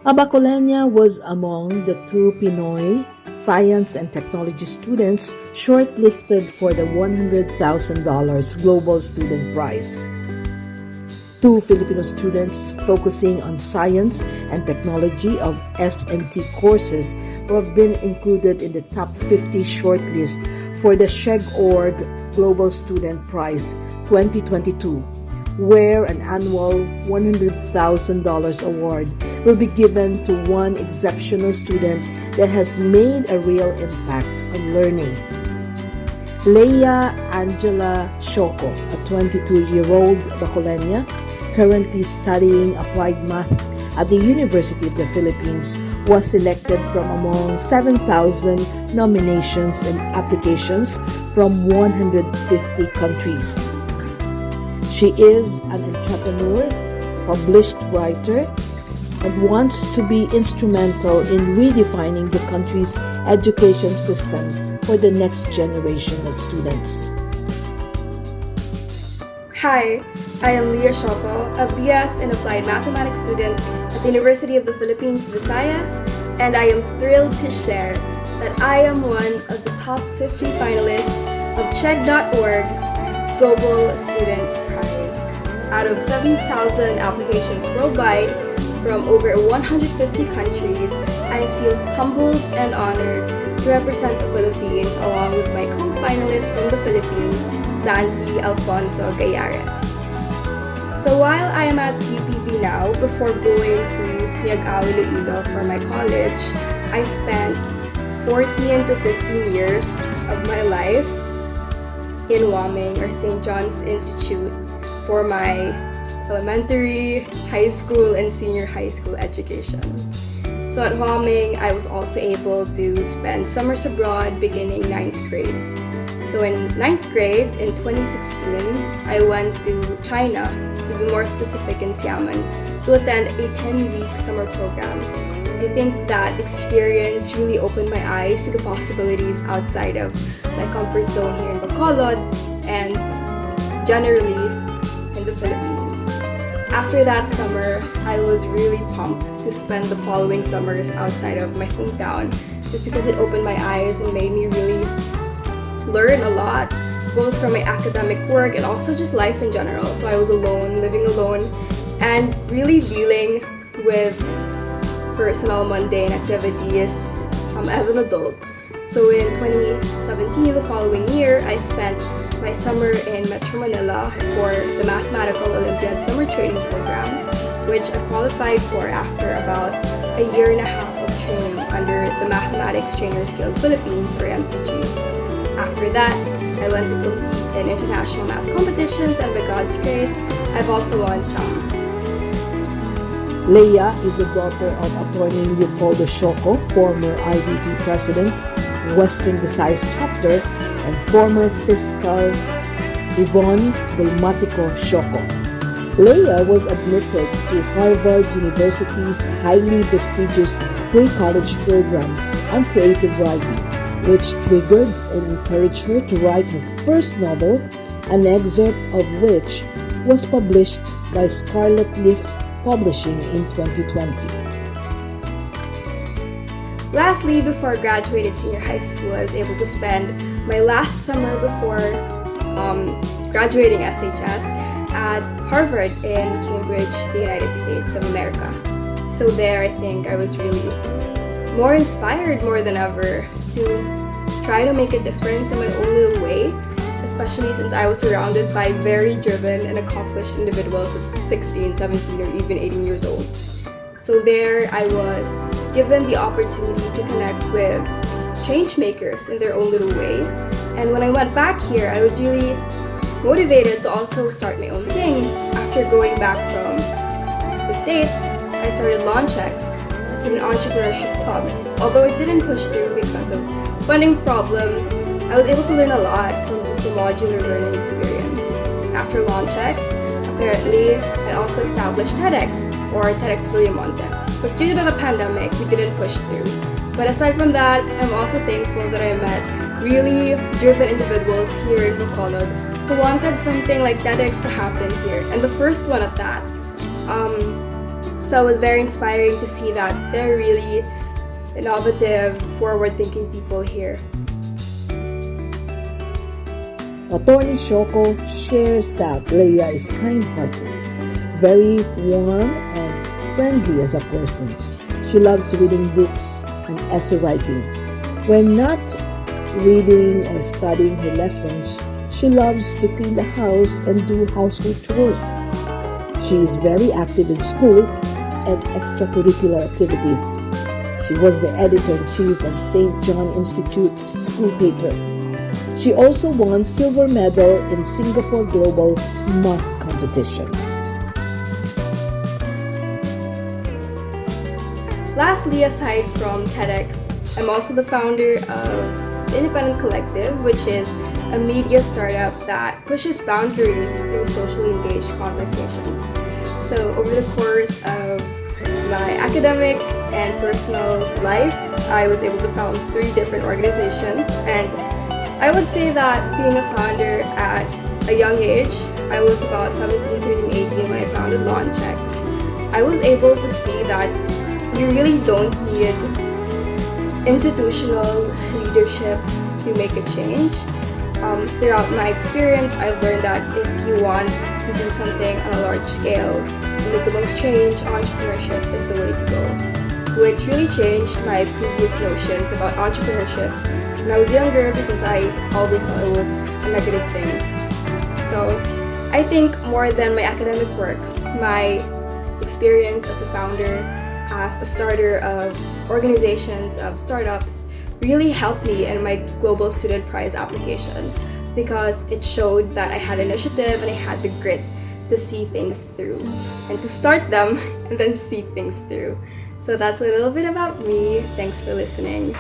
Abacolena was among the two Pinoy science and technology students shortlisted for the $100,000 Global Student Prize. Two Filipino students focusing on science and technology of S&T courses who have been included in the top 50 shortlist for the SchegOrg Global Student Prize 2022, where an annual $100,000 award will be given to one exceptional student that has made a real impact on learning. Leah Angela Cioco, a 22-year-old Bacolena, currently studying applied math at the University of the Philippines, was selected from among 7,000 nominations and applications from 150 countries. She is an entrepreneur, published writer, and wants to be instrumental in redefining the country's education system for the next generation of students. Hi, I am Leah Cioco, a BS in Applied Mathematics student at the University of the Philippines, Visayas, and I am thrilled to share that I am one of the top 50 finalists of Chegg.org's Global Student Prize. Out of 7,000 applications worldwide from over 150 countries, I feel humbled and honored to represent the Philippines along with my co-finalist from the Philippines, Zanti Alfonso Gayares. So while I am at UPV now, before going to Miag-Awi, Iloilo for my college, I spent 14 to 15 years of my life in Waming or St. John's Institute for my elementary, high school, and senior high school education. So at Huaming, I was also able to spend summers abroad beginning 9th grade. So in 9th grade, in 2016, I went to China, to be more specific in Xiamen, to attend a 10-week summer program. I think that experience really opened my eyes to the possibilities outside of my comfort zone here in Bacolod and generally in the Philippines. After that summer, I was really pumped to spend the following summers outside of my hometown just because it opened my eyes and made me really learn a lot, both from my academic work and also just life in general. So I was alone, living alone, and really dealing with personal mundane activities as an adult. So in 2017, the following year, I spent my summer in Metro Manila for the Mathematical Olympiad Summer Training Program, which I qualified for after about a year and a half of training under the Mathematics Trainers Guild Philippines or MTG. After that, I went to compete in international math competitions, and by God's grace, I've also won some. Leah is the daughter of Attorney Leopoldo Cioco, former IDP President, Western Visayas Chapter, and former fiscal Yvonne Dulmatico Cioco. Leah was admitted to Harvard University's highly prestigious pre-college program on creative writing, which triggered and encouraged her to write her first novel, an excerpt of which was published by Scarlet Leaf Publishing in 2020. Lastly, before I graduated senior high school, I was able to spend my last summer before graduating SHS at Harvard in Cambridge, the United States of America. So there, I think I was really more inspired more than ever to try to make a difference in my own little way, especially since I was surrounded by very driven and accomplished individuals at 16, 17, or even 18 years old. So there I was given the opportunity to connect with change makers in their own little way. And when I went back here, I was really motivated to also start my own thing. After going back from the States, I started LaunchX, a student entrepreneurship club. Although it didn't push through because of funding problems, I was able to learn a lot from just the modular learning experience. After LaunchX, a Currently, I also established TEDx, or TEDx Villamonte, but due to the pandemic, we didn't push through. But aside from that, I'm also thankful that I met really driven individuals here in Bacolod who wanted something like TEDx to happen here, and the first one at that. So it was very inspiring to see that they're really innovative, forward-thinking people here. Attorney Cioco shares that Leah is kind-hearted, very warm and friendly as a person. She loves reading books and essay writing. When not reading or studying her lessons, she loves to clean the house and do household chores. She is very active in school and extracurricular activities. She was the editor-in-chief of St. John Institute's school paper. She also won silver medal in Singapore Global Math Competition. Lastly, aside from TEDx, I'm also the founder of the Independent Collective, which is a media startup that pushes boundaries through socially engaged conversations. So over the course of my academic and personal life, I was able to found 3 different organizations, and I would say that being a founder at a young age, I was about 17, turning 18 when I founded Law and Checks. I was able to see that you really don't need institutional leadership to make a change. Throughout my experience, I've learned that if you want to do something on a large scale and make the most change, entrepreneurship is the way to go, which really changed my previous notions about entrepreneurship when I was younger, because I always thought it was a negative thing. So I think more than my academic work, my experience as a founder, as a starter of organizations, of startups, really helped me in my Global Student Prize application, because it showed that I had initiative and I had the grit to see things through and to start them and then see things through. So that's a little bit about me. Thanks for listening.